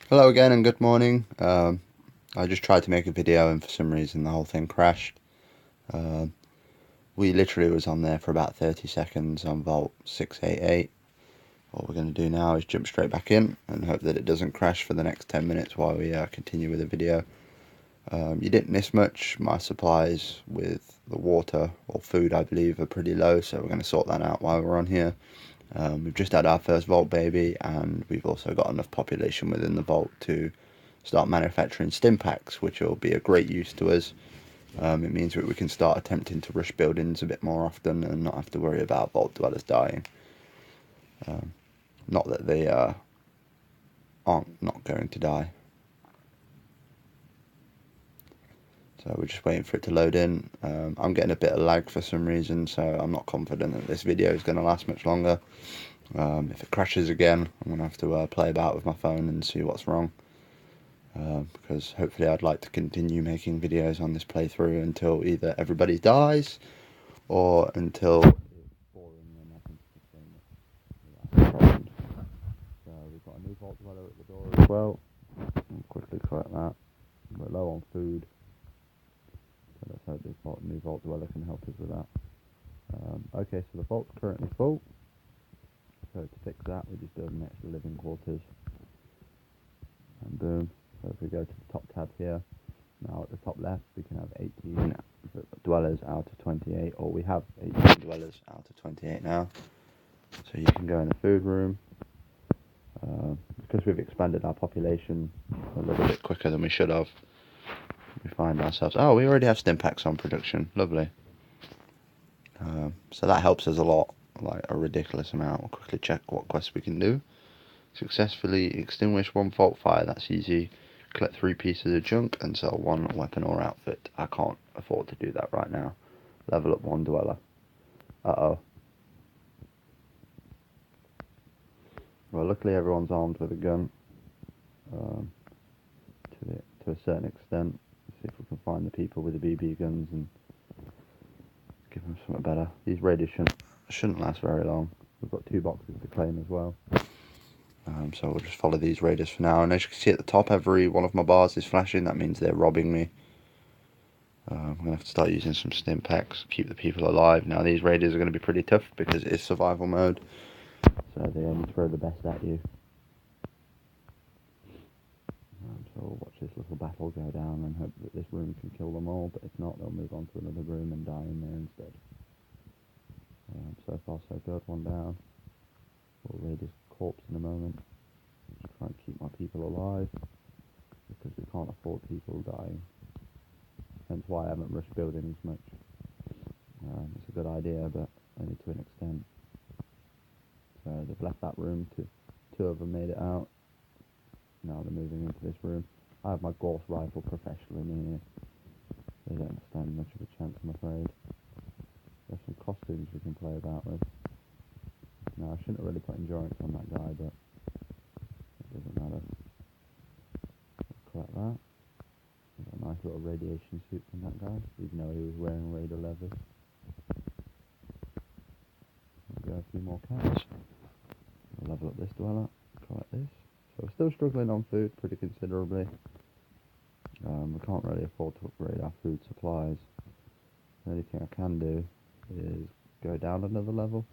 Hello again and good morning. I just tried to make a video and for some reason the whole thing crashed. We literally was on there for about 30 seconds on Vault 688. What we're going to do now is jump straight back in and hope that it doesn't crash for the next 10 minutes while we continue with the video. You didn't miss much. My supplies with the water or food I believe are pretty low, so we're going to sort that out while we're on here. We've just had our first vault baby, and we've also got enough population within the vault to start manufacturing stim packs, which will be a great use to us. It means that we can start attempting to rush buildings a bit more often and not have to worry about vault dwellers dying. Not that they aren't not going to die. So we're just waiting for it to load in. I'm getting a bit of lag for some reason, so I'm not confident that this video is going to last much longer. If it crashes again, I'm going to have to play about with my phone and see what's wrong. Because hopefully I'd like to continue making videos on this playthrough until either everybody dies or until it's boring and I can sustain it. So we've got a new vault dweller at the door as well. I'll quickly collect that. We're low on food, so let's hope this new vault dweller can help us with that. Okay, so the vault's currently full. So to fix that, we just build an extra living quarters, and boom. So if we go to the top tab here, now at the top left we can have 18 dwellers out of 28, or we have 18 dwellers out of 28 now. So you can go in the food room. Because we've expanded our population a little bit quicker than we should have, we find ourselves, oh, we already have stim packs on production, lovely. So that helps us a lot, like a ridiculous amount. We'll quickly check what quests we can do. Successfully extinguish one vault fire, that's easy. Collect 3 pieces of junk and sell 1 weapon or outfit. I can't afford to do that right now. Level up 1 dweller. Uh-oh. Well, luckily everyone's armed with a gun. To a certain extent. Let's see if we can find the people with the BB guns and give them something better. These raiders shouldn't last very long. We've got 2 boxes to claim as well. So we'll just follow these raiders for now. And as you can see at the top, every one of my bars is flashing. That means they're robbing me. I'm going to have to start using some stim packs, keep the people alive. Now these raiders are going to be pretty tough because it is survival mode. So they only throw the best at you. So we'll watch this little battle go down and hope that this room can kill them all. But if not, they'll move on to another room and die in there instead. So far so good, one down. We'll raid his corpse in a moment. Just try and keep my people alive, because we can't afford people dying. Hence why I haven't rushed buildings much. It's a good idea, but only to an extent. So they've left that room, 2 of them made it out. Now they're moving into this room. I have my Gauss rifle professionally near. They don't stand much of a chance, I'm afraid. There's some costumes we can play about with. Now, I shouldn't have really put endurance on that guy, but it doesn't matter. We'll collect that. We've got a nice little radiation suit from that guy, even though he was wearing Raider leathers. We'll go a few more cats. We'll level up this dweller, collect this. So we're still struggling on food pretty considerably. We can't really afford to upgrade our food supplies. The only thing I can do is go down another level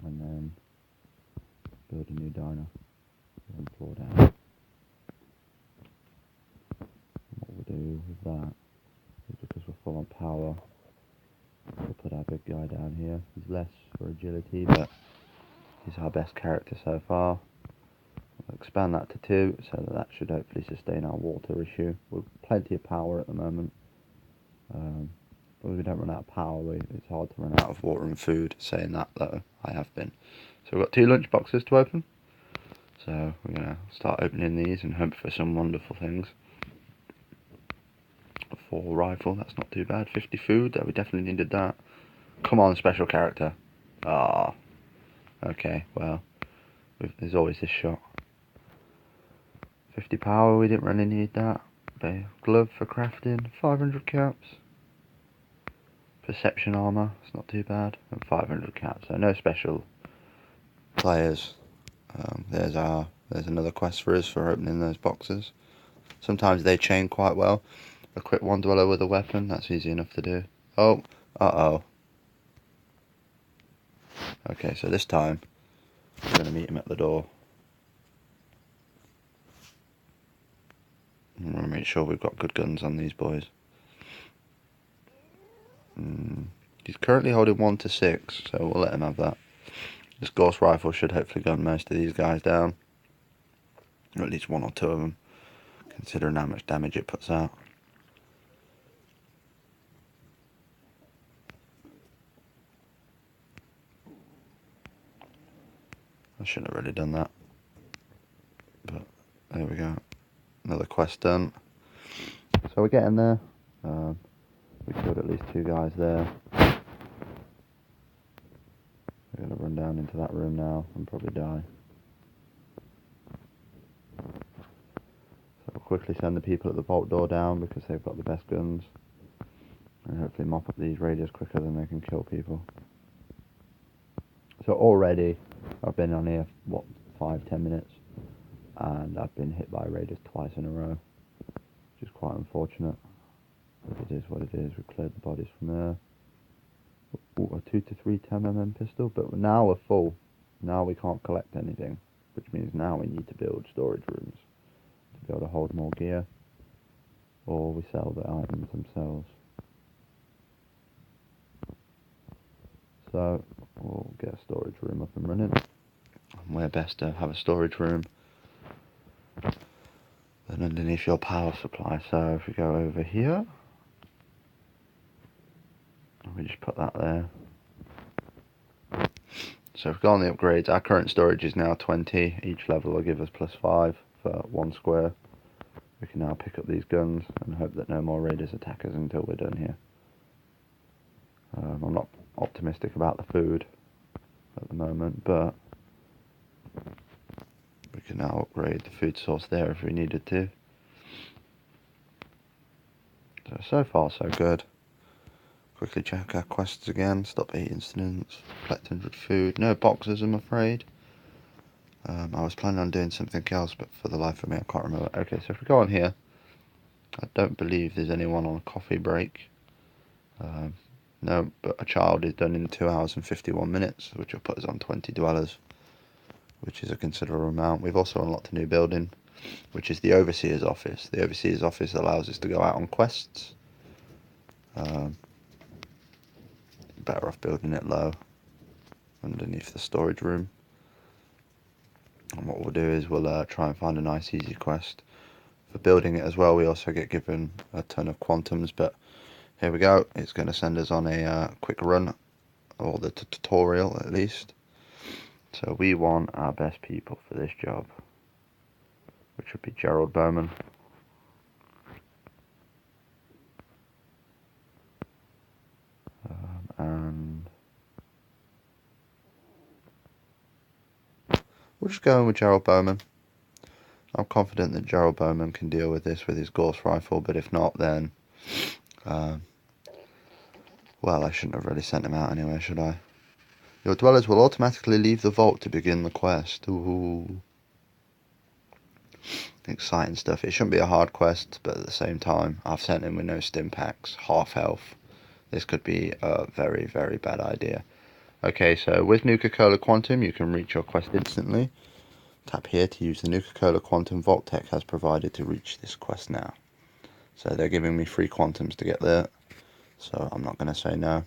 and then build a new diner and floor down. And what we'll do with that is, because we're full on power, we'll put our big guy down here. He's less for agility, but he's our best character so far. We'll expand that to 2, so that should hopefully sustain our water issue. We've plenty of power at the moment. But if we don't run out of power, it's hard to run out of water and food. Saying that, though, I have been. So we've got 2 lunch boxes to open. So we're going to start opening these and hope for some wonderful things. A 4 rifle, that's not too bad. 50 food, we definitely needed that. Come on, special character. Ah. Okay, well, there's always this shot. 50 power, we didn't really need that. Glove for crafting, 500 caps. Perception armor, it's not too bad. And 500 caps, so no special players. There's our There's another quest for us for opening those boxes. Sometimes they chain quite well. Equip one dweller with a weapon, that's easy enough to do. Oh, uh-oh. Okay, so this time, we're going to meet him at the door. I'm going to make sure we've got good guns on these boys. He's currently holding 1 to 6, so we'll let him have that. This Gauss rifle should hopefully gun most of these guys down. Or at least 1 or 2 of them, considering how much damage it puts out. I shouldn't have really done that. But there we go. Another quest done. So we're getting there. We killed at least 2 guys there. We're going to run down into that room now and probably die. So we'll quickly send the people at the vault door down because they've got the best guns. And hopefully mop up these raiders quicker than they can kill people. So already, I've been on here, what, 5-10 minutes. And I've been hit by raiders twice in a row. Which is quite unfortunate. But it is what it is. We've cleared the bodies from there. Ooh, a 2 to 3 10mm pistol. But now we're full. Now we can't collect anything. Which means now we need to build storage rooms. To be able to hold more gear. Or we sell the items themselves. So we'll get a storage room up and running. And where best to have a storage room than underneath your power supply. So if we go over here, we just put that there. So if we go on the upgrades, our current storage is now 20. Each level will give us +5 for 1 square. We can now pick up these guns and hope that no more raiders attack us until we're done here. I'm not optimistic about the food at the moment, but we can now upgrade the food source there if we needed to. So far so good. Quickly check our quests again. Stop 8 incidents. Collect 100 food. No boxes, I'm afraid. I was planning on doing something else, but for the life of me I can't remember. Okay, so if we go on here, I don't believe there's anyone on a coffee break. No, but a child is done in 2 hours and 51 minutes, which will put us on 20 dwellers, which is a considerable amount. We've also unlocked a new building, which is the Overseer's office. The Overseer's office allows us to go out on quests. Better off building it low, underneath the storage room. And what we'll do is we'll try and find a nice easy quest. For building it as well, we also get given a ton of quantums, but here we go. It's going to send us on a quick run, or the tutorial at least. So we want our best people for this job, which would be Gerald Bowman. And we'll just go in with Gerald Bowman. I'm confident that Gerald Bowman can deal with this with his Gauss rifle, but if not, then well, I shouldn't have really sent him out anyway, should I? Your dwellers will automatically leave the vault to begin the quest. Ooh. Exciting stuff. It shouldn't be a hard quest, but at the same time, I've sent him with no stim packs, half health. This could be a very, very bad idea. Okay, so with Nuka-Cola Quantum, you can reach your quest instantly. Tap here to use the Nuka-Cola Quantum Vault-Tec has provided to reach this quest now. So they're giving me 3 quantums to get there, so I'm not going to say no.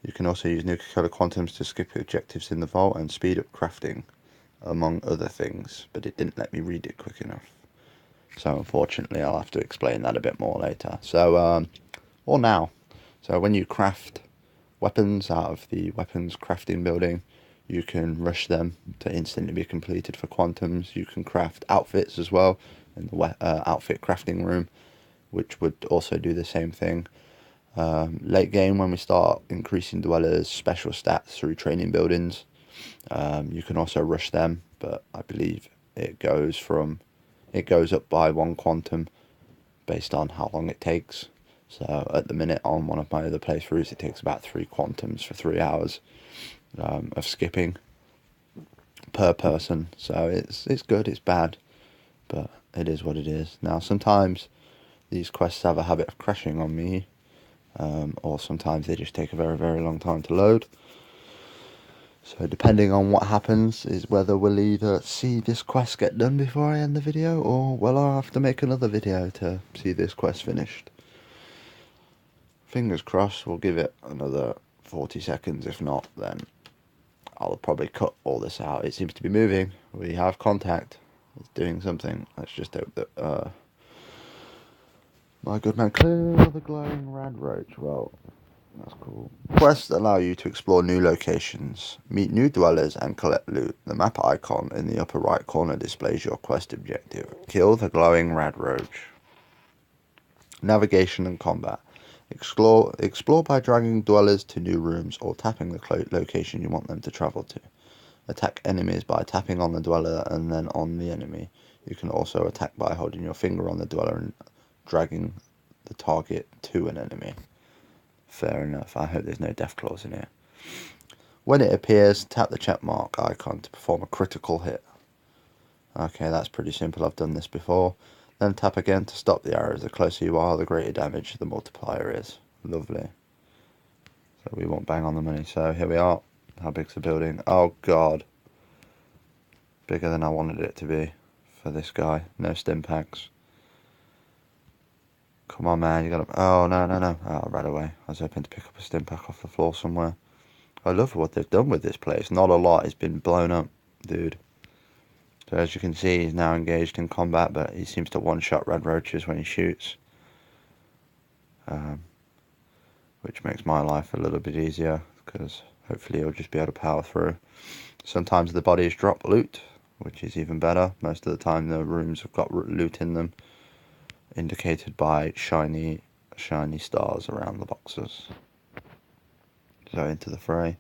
You can also use Nuka-Cola Quantums to skip objectives in the vault and speed up crafting, among other things, but it didn't let me read it quick enough. So unfortunately I'll have to explain that a bit more later. So, or now. So when you craft weapons out of the weapons crafting building, you can rush them to instantly be completed for quantums. You can craft outfits as well in the outfit crafting room, which would also do the same thing. Late game, when we start increasing dwellers' special stats through training buildings, you can also rush them, but I believe it goes up by 1 quantum based on how long it takes. So at the minute on one of my other playthroughs, it takes about 3 quantums for 3 hours of skipping. per person. So it's good, it's bad, but it is what it is. Now sometimes these quests have a habit of crashing on me, or sometimes they just take a very, very long time to load. So depending on what happens is whether we'll either see this quest get done before I end the video, or will I have to make another video to see this quest finished. Fingers crossed we'll give it another 40 seconds. If not, then I'll probably cut all this out. It seems to be moving. We have contact. It's doing something. Let's just hope that my good man clear the glowing radroach. Well, that's cool. Quests allow you to explore new locations, meet new dwellers, and collect loot. The map icon in the upper right corner displays your quest objective. Kill the glowing radroach. Navigation and combat. Explore by dragging dwellers to new rooms or tapping the location you want them to travel to. Attack enemies by tapping on the dweller and then on the enemy. You can also attack by holding your finger on the dweller and dragging the target to an enemy. Fair enough. I hope there's no death clause in here. When it appears, tap the check mark icon to perform a critical hit. Okay, that's pretty simple. I've done this before. Then tap again to stop the arrows. The closer you are, the greater damage the multiplier is. Lovely. So we won't bang on the money. So here we are. How big's the building? Oh god. Bigger than I wanted it to be for this guy. No stim packs. Come on, man. You gotta... Oh, no, no, no. Oh, right away. I was hoping to pick up a stim pack off the floor somewhere. I love what they've done with this place. Not a lot has been blown up, dude. So as you can see, he's now engaged in combat, but he seems to one-shot radroaches when he shoots. Which makes my life a little bit easier, because hopefully he'll just be able to power through. Sometimes the bodies drop loot, which is even better. Most of the time the rooms have got loot in them, indicated by shiny stars around the boxes. So into the fray.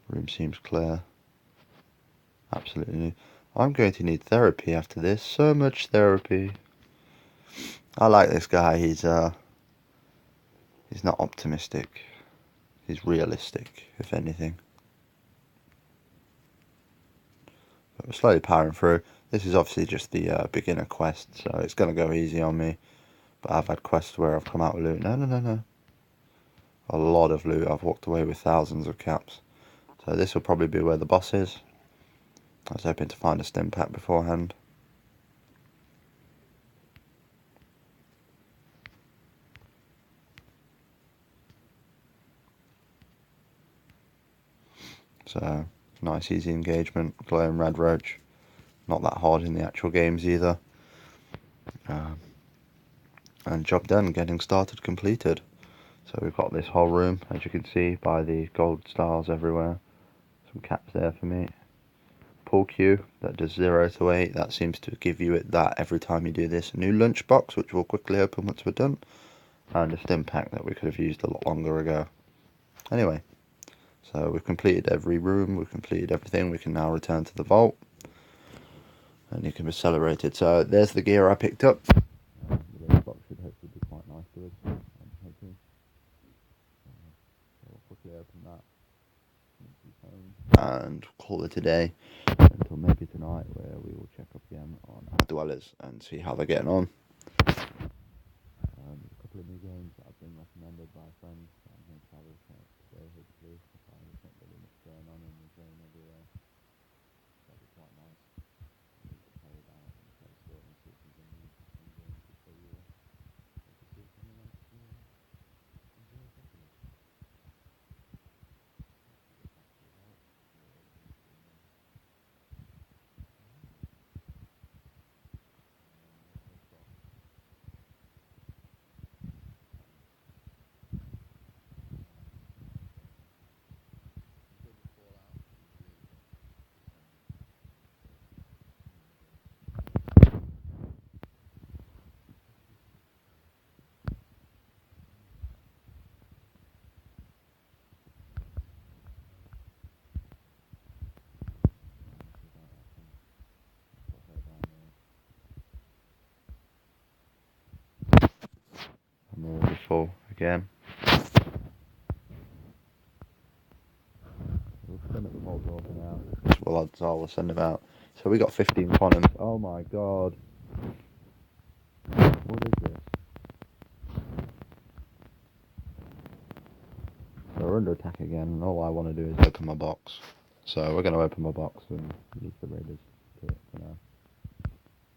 Room seems clear. Absolutely. I'm going to need therapy after this. So much therapy. I like this guy. He's not optimistic. He's realistic, if anything. But we're slowly powering through. This is obviously just the beginner quest, so it's going to go easy on me. But I've had quests where I've come out with loot. No, no, no, no. A lot of loot. I've walked away with thousands of caps. So this will probably be where the boss is. I was hoping to find a stim pack beforehand. So, nice easy engagement. Glowing radroach. Not that hard in the actual games either. And job done, getting started completed. So we've got this whole room, as you can see by the gold stars everywhere. Some caps there for me. Pull queue that does 0 to 8. That seems to give you that every time you do this. A new lunchbox, which we'll quickly open once we're done. And a stim pack that we could have used a lot longer ago. Anyway, so we've completed every room, we've completed everything. We can now return to the vault. And you can be celebrated. So there's the gear I picked up. The lunchbox should hopefully be quite nice to us. I'm hoping. So we'll quickly open that. And call it a day until maybe tonight, where we will check up again on our dwellers and see how they're getting on. A couple of new games that have been recommended by friends that I'm going to have a look at today, hopefully. There's not really much going on in the game everywhere. That'll be quite nice. I need to play it out and play store and see if there's any interesting games to show you. To see if anyone else can enjoy something. I'm already full again. We'll spin at the vault door for now. Well, Lazar will send them out. So we got 15 quantums. Oh my god. What is this? So we're under attack again, and all I want to do is open my box. So we're going to open my box and use the Raiders kit for now.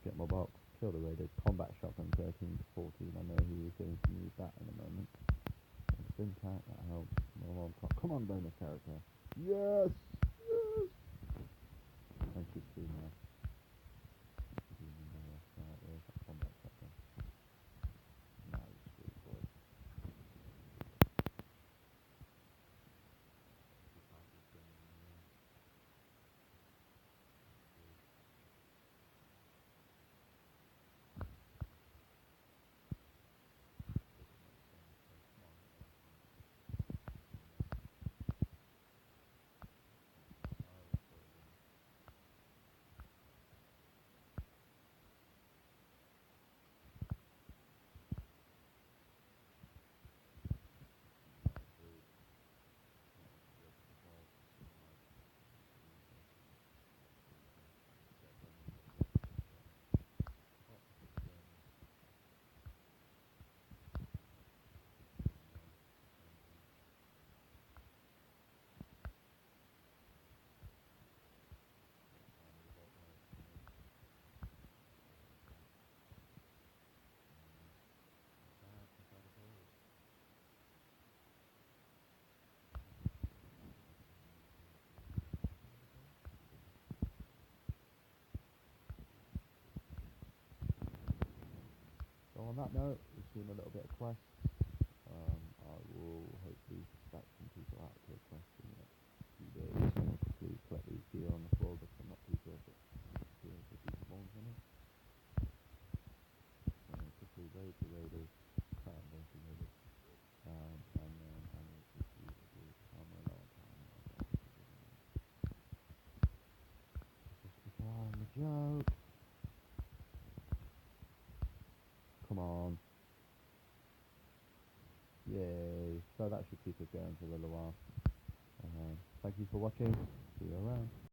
Get my box, kill the Raiders, combat shotgun 13 to 14. I know he is going to use that in a moment. Sprint attack, that helps. Come on, bonus character. Yes! Yes! Thank you, Steamer. Where's that combat shotgun? Nice, sweet boy. So on that note, we've seen a little bit of quest. I will hopefully stack some people out to a quest in the next few days. Quickly collect these gear on the floor because I'm not too sure if it spawns in it. Quickly raid the raiders, raid the raiders, and then I will quickly do armor low on time. Just keep an eye on the joke. Come on. Yay. So that should keep us going for a little while. Thank you for watching. See you around.